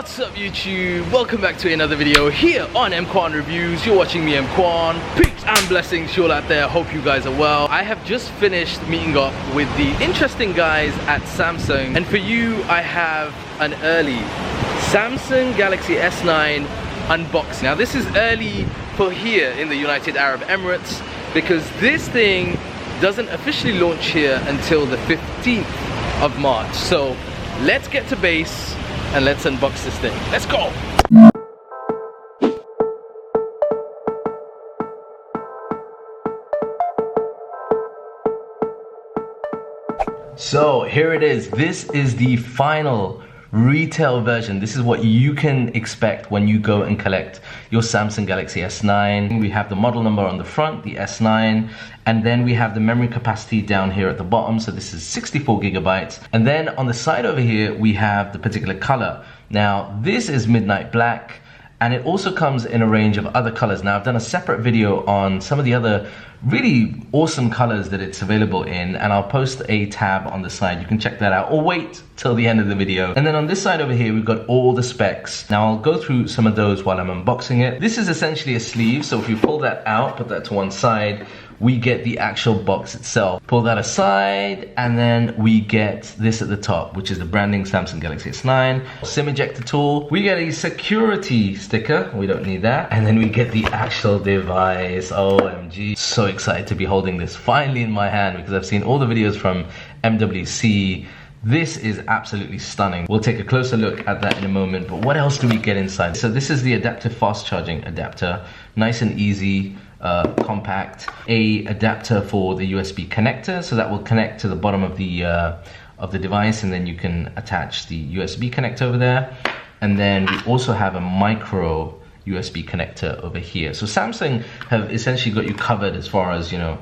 What's up YouTube? Welcome back to another video here on EMKWAN Reviews. You're watching me, EMKWAN. Peace and blessings to you all out there. Hope you guys are well. I have just finished meeting up with the interesting guys at Samsung, and for you I have an early Samsung Galaxy S9 unboxing. Now this is early for here in the United Arab Emirates because this thing doesn't officially launch here until the 15th of March. So let's get to base and let's unbox this thing. Let's go! So here it is. This is the final retail version. This is what you can expect when you go and collect your Samsung Galaxy S9. We have the model number on the front, the S9, and then we have the memory capacity down here at the bottom. So this is 64 gigabytes. And then on the side over here, we have the particular color. Now this is midnight black, and it also comes in a range of other colors. Now I've done a separate video on some of the other really awesome colors that it's available in, and I'll post a tab on the side. You can check that out, or wait till the end of the video. And then on this side over here, we've got all the specs. Now I'll go through some of those while I'm unboxing it. This is essentially a sleeve, so if you pull that out, put that to one side, we get the actual box itself. Pull that aside, and then we get this at the top, which is the branding Samsung Galaxy S9. SIM ejector tool. We get a security sticker. We don't need that. And then we get the actual device. OMG. So excited to be holding this finally in my hand because I've seen all the videos from MWC. This is absolutely stunning. We'll take a closer look at that in a moment, but what else do we get inside? So this is the adaptive fast charging adapter. Nice and easy. Compact, a adapter for the USB connector, so that will connect to the bottom of the device, and then you can attach the USB connector over there. And then we also have a micro USB connector over here. So Samsung have essentially got you covered as far as, you know,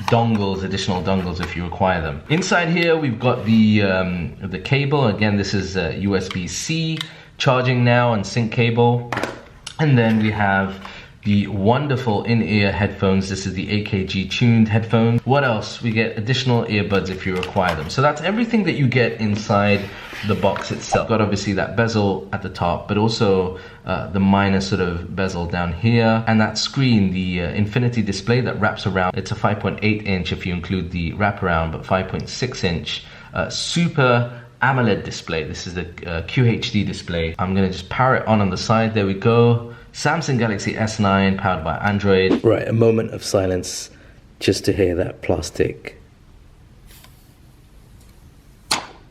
dongles, additional dongles if you require them. Inside here we've got the cable. Again, this is USB-C charging now and sync cable. And then we have the wonderful in-ear headphones. This is the AKG tuned headphones. What else? We get additional earbuds if you require them. So that's everything that you get inside the box itself. Got obviously that bezel at the top, but also the minor sort of bezel down here. And that screen, the infinity display that wraps around. It's a 5.8 inch if you include the wraparound, but 5.6 inch super AMOLED display. This is the QHD display. I'm gonna just power it on the side. There we go. Samsung Galaxy S9 powered by Android. Right, a moment of silence just to hear that plastic.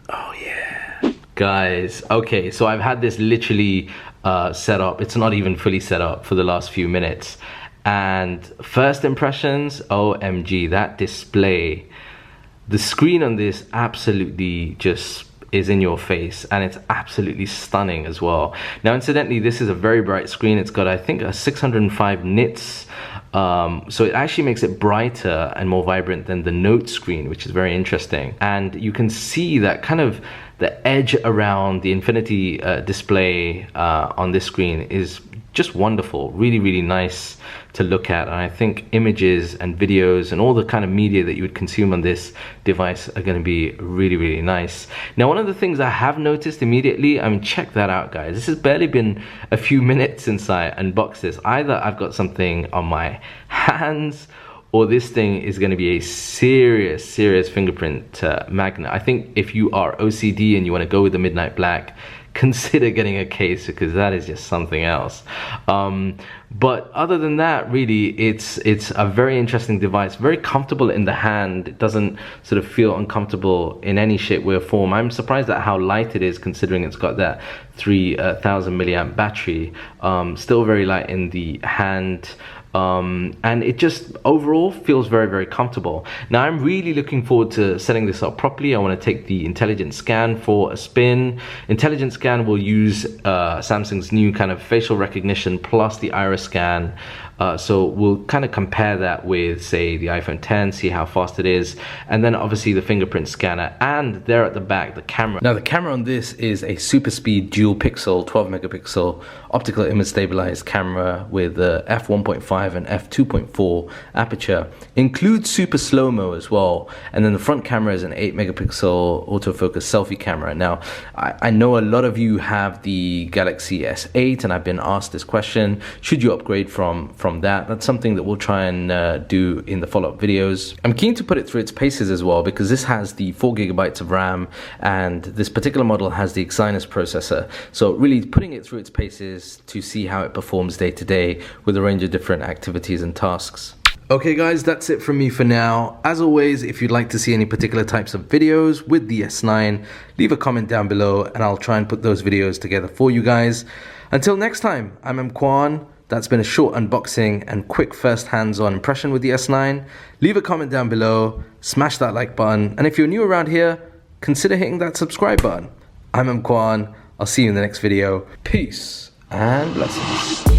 Oh yeah. Guys, okay, so I've had this literally set up. It's not even fully set up for the last few minutes. And first impressions, OMG, that display. The screen on this absolutely just is in your face, and it's absolutely stunning as well. Now incidentally, this is a very bright screen. It's got, I think, a 605 nits, so it actually makes it brighter and more vibrant than the Note screen, which is very interesting. And you can see that kind of the edge around the infinity display on this screen is just wonderful, really, really nice to look at. And I think images and videos and all the kind of media that you would consume on this device are going to be really, really nice. Now, one of the things I have noticed immediately, I mean, check that out, guys. This has barely been a few minutes since I unboxed this. Either I've got something on my hands, or this thing is going to be a serious, serious fingerprint magnet. I think if you are OCD and you want to go with the midnight black, consider getting a case, because that is just something else. But other than that, really, it's a very interesting device, very comfortable in the hand. It doesn't sort of feel uncomfortable in any shape, way, or form. I'm surprised at how light it is, considering it's got that 3000 milliamp battery. Still very light in the hand. And it just overall feels very, very comfortable. Now I'm really looking forward to setting this up properly. I want to take the Intelligent Scan for a spin. Intelligent Scan will use Samsung's new kind of facial recognition plus the iris scan. So we'll kind of compare that with, say, the iPhone 10, see how fast it is, and then obviously the fingerprint scanner, and there at the back, the camera. Now the camera on this is a super speed dual pixel 12 megapixel optical image stabilized camera with f1.5 and f2.4 aperture. Includes super slow-mo as well, and then the front camera is an 8 megapixel autofocus selfie camera. Now I know a lot of you have the Galaxy S8, and I've been asked this question: should you upgrade from that? That's something that we'll try and do in the follow-up videos. I'm keen to put it through its paces as well, because this has the 4 gigabytes of RAM, and this particular model has the Exynos processor. So really putting it through its paces to see how it performs day to day with a range of different activities and tasks. Okay guys, that's it from me for now. As always, if you'd like to see any particular types of videos with the S9, leave a comment down below and I'll try and put those videos together for you guys. Until next time, I'm EMKWAN. That's been a short unboxing and quick first hands-on impression with the S9. Leave a comment down below, smash that like button, and if you're new around here, consider hitting that subscribe button. I'm EMKWAN. I'll see you in the next video. Peace and blessings.